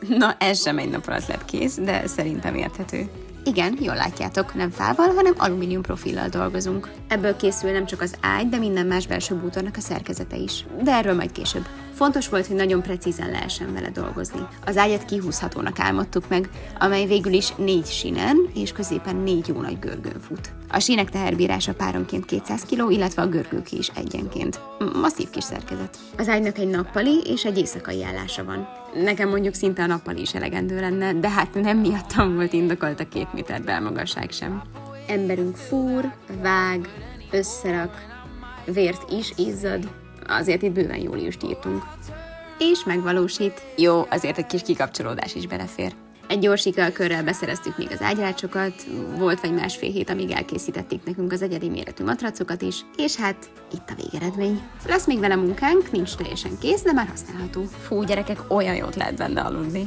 Na, ez sem egy nap alatt lett kész, de szerintem érthető. Igen, jól látjátok, nem fával, hanem alumínium profillal dolgozunk. Ebből készül nem csak az ágy, de minden más belső bútornak a szerkezete is. De erről majd később. Fontos volt, hogy nagyon precízen lehessen vele dolgozni. Az ágyat kihúzhatónak álmodtuk meg, amely végül is 4 sínen és középen 4 jó nagy görgőn fut. A sínek teherbírása páronként 200 kg, illetve a görgők is egyenként. Masszív kis szerkezet. Az ágynak egy nappali és egy éjszakai állása van. Nekem mondjuk szinte a nappali is elegendő lenne, de hát nem miattam volt indokolt a 2 méter belmagasság sem. Emberünk fúr, vág, összerak, vért is izzad, azért itt bőven Júliust írtunk. És megvalósít. Jó, azért egy kis kikapcsolódás is belefér. Egy gyors italkörrel beszereztük még az ágyrácsokat, volt vagy másfél hét, amíg elkészítették nekünk az egyedi méretű matracokat is, és hát itt a végeredmény. Lesz még vele munkánk, nincs teljesen kész, de már használható. Fú, gyerekek, olyan jót lehet benne aludni.